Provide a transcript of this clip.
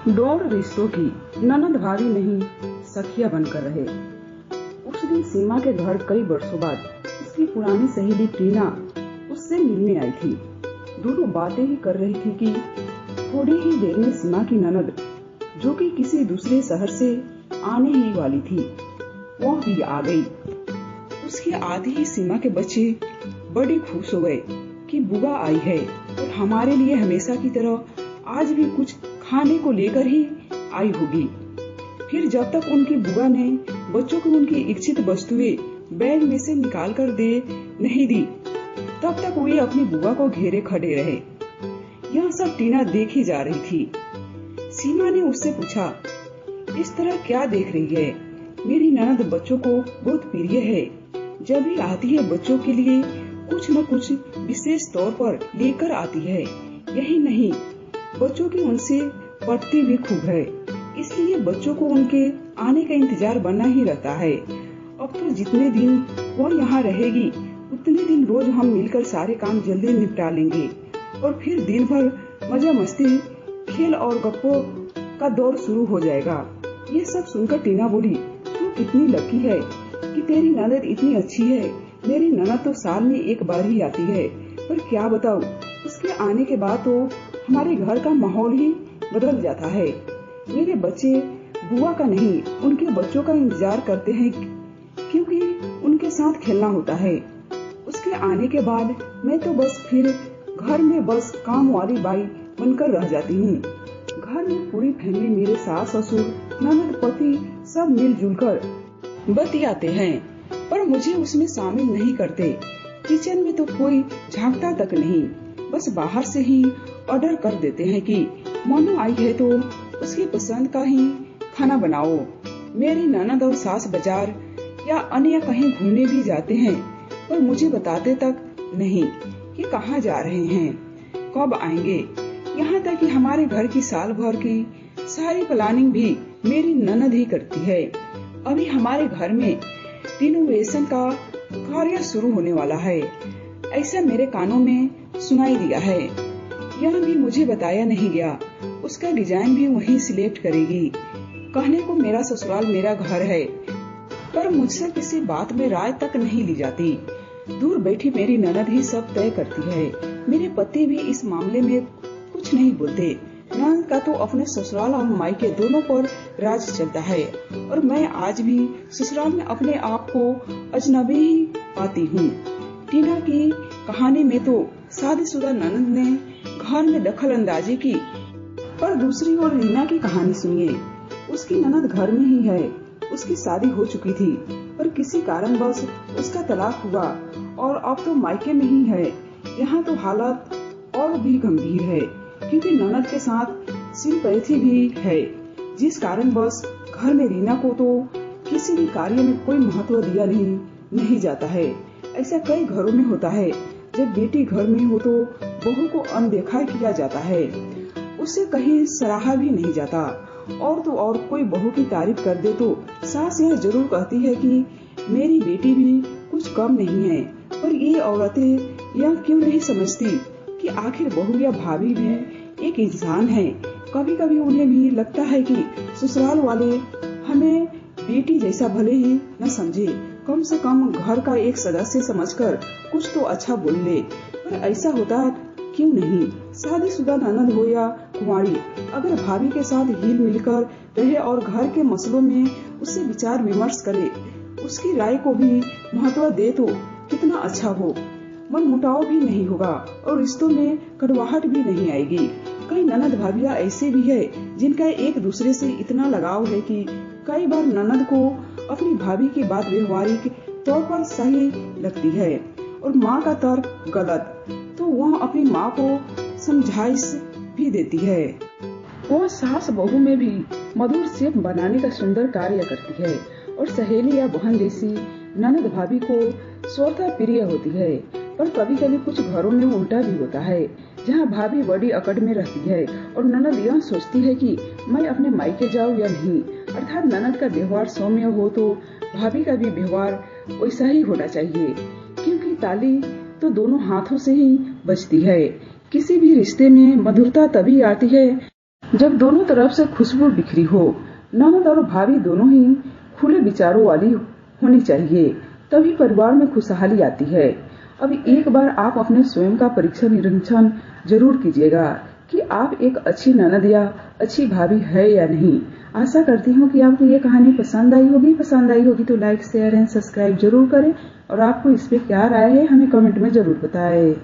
Door रिश्तों की ननद भाभी नहीं सखिया बनकर रहे। उस दिन सीमा के घर कई वर्षों बाद उसकी पुरानी सहेली टीना उससे मिलने आई थी। दोनों बातें ही कर रही थी कि थोड़ी ही देर में सीमा की ननद, जो कि किसी दूसरे शहर से आने ही वाली थी, वह भी आ गई। उसके आते ही सीमा के बच्चे बड़े खुश हो गए कि बुआ आई है और हमारे लिए हमेशा की तरह आज भी कुछ खाने को लेकर ही आई होगी। फिर जब तक उनकी बुआ ने बच्चों को उनकी इच्छित वस्तुएं बैग में से निकाल कर दे नहीं दी, तब तक वे अपनी बुआ को घेरे खड़े रहे। यह सब टीना देखी जा रही थी। सीमा ने उससे पूछा, इस तरह क्या देख रही है? मेरी ननद बच्चों को बहुत प्रिय है। जब भी आती है बच्चों के लिए कुछ न कुछ विशेष तौर पर लेकर आती है। यही नहीं, बच्चों की उनसे पटती भी खूब है, इसलिए बच्चों को उनके आने का इंतजार बना ही रहता है। अब तो जितने दिन वो यहाँ रहेगी उतने दिन रोज हम मिलकर सारे काम जल्दी निपटा लेंगे और फिर दिन भर मजा मस्ती, खेल और गप्पों का दौर शुरू हो जाएगा। ये सब सुनकर टीना बोली, तू कितनी लकी है कि तेरी ननद इतनी अच्छी है। मेरी ननद तो साल में एक बार ही आती है, पर क्या बताऊं, उसके आने के बाद तो हमारे घर का माहौल ही बदल जाता है। मेरे बच्चे बुआ का नहीं, उनके बच्चों का इंतजार करते हैं, क्योंकि उनके साथ खेलना होता है। उसके आने के बाद मैं तो बस फिर घर में बस काम वाली बाई बनकर रह जाती हूँ। घर में पूरी फैमिली, मेरे सास ससुर, ननद, पति सब मिलजुल कर बतियाते हैं, पर मुझे उसमें शामिल नहीं करते। किचन में तो कोई झांकता तक नहीं, बस बाहर से ही ऑर्डर कर देते हैं कि मोनू आई है तो उसकी पसंद का ही खाना बनाओ। मेरी ननद और सास बाजार या अन्य कहीं घूमने भी जाते हैं, पर मुझे बताते तक नहीं कि कहाँ जा रहे हैं, कब आएंगे। यहाँ तक कि हमारे घर की साल भर की सारी प्लानिंग भी मेरी ननद ही करती है। अभी हमारे घर में रिनोवेशन का कार्य शुरू होने वाला है, ऐसा मेरे कानों में सुनाई दिया है। यह भी मुझे बताया नहीं गया। उसका डिजाइन भी वही सिलेक्ट करेगी। कहने को मेरा ससुराल मेरा घर है, पर मुझसे किसी बात में राय तक नहीं ली जाती। दूर बैठी मेरी ननद ही सब तय करती है। मेरे पति भी इस मामले में कुछ नहीं बोलते। ननद का तो अपने ससुराल और मायके दोनों पर राज चलता है, और मैं आज भी ससुराल में अपने आप को अजनबी ही पाती हूँ। टीना की कहानी में तो शादीशुदा ननद ने घर में दखल अंदाजी की, पर दूसरी ओर रीना की कहानी सुनिए। उसकी ननद घर में ही है। उसकी शादी हो चुकी थी, पर किसी कारणवश उसका तलाक हुआ और अब तो मायके में ही है। यहाँ तो हालत और भी गंभीर है, क्योंकि ननद के साथ सिंपैथी भी है, जिस कारणवश घर में रीना को तो किसी भी कार्य में कोई महत्व दिया नहीं जाता है। ऐसा कई घरों में होता है। जब बेटी घर में हो तो बहू को अनदेखा किया जाता है, उसे कहीं सराहा भी नहीं जाता। और तो और कोई बहू की तारीफ कर दे तो सास यह जरूर कहती है कि मेरी बेटी भी कुछ कम नहीं है। पर ये औरतें यह क्यों नहीं समझती कि आखिर बहू या भाभी भी एक इंसान है। कभी कभी उन्हें भी लगता है कि ससुराल वाले हमें बेटी जैसा भले ही न समझे, कम से कम घर का एक सदस्य समझकर कुछ तो अच्छा बोल ले। पर ऐसा होता क्यों नहीं? शादीशुदा ननद हो या कुंवारी, अगर भाभी के साथ हिल मिलकर रहे और घर के मसलों में उससे विचार विमर्श करे, उसकी राय को भी महत्व दे तो कितना अच्छा हो। मनमुटाव भी नहीं होगा और रिश्तों में कड़वाहट भी नहीं आएगी। कई ननद भाभियां ऐसे भी है जिनका एक दूसरे से इतना लगाव है कि कई बार ननद को अपनी भाभी की बात व्यवहारिक तौर पर सही लगती है और माँ का तर्क गलत, तो वह अपनी माँ को समझाइश भी देती है। वह सास बहू में भी मधुर सेब बनाने का सुंदर कार्य करती है और सहेली या बहन जैसी ननद भाभी को स्वतः प्रिय होती है। पर कभी कभी कुछ घरों में उल्टा भी होता है, जहाँ भाभी बड़ी अकड़ में रहती है और ननद यह सोचती है कि मैं अपने मायके जाऊँ या नहीं। अर्थात ननद का व्यवहार सौम्य हो तो भाभी का भी व्यवहार वैसा ही होना चाहिए, क्योंकि ताली तो दोनों हाथों से ही बजती है। किसी भी रिश्ते में मधुरता तभी आती है जब दोनों तरफ से खुशबू बिखरी हो, ननद और भाभी दोनों ही खुले विचारों वाली होनी चाहिए, तभी परिवार में खुशहाली आती है। अब एक बार आप अपने स्वयं का परीक्षा निरीक्षण जरूर कीजिएगा कि आप एक अच्छी ननद या अच्छी भाभी है या नहीं। आशा करती हूँ कि आपको ये कहानी पसंद आई होगी। पसंद आई होगी तो लाइक, शेयर एंड सब्सक्राइब जरूर करें और आपको इस पे क्या राय है हमें कमेंट में जरूर बताएं।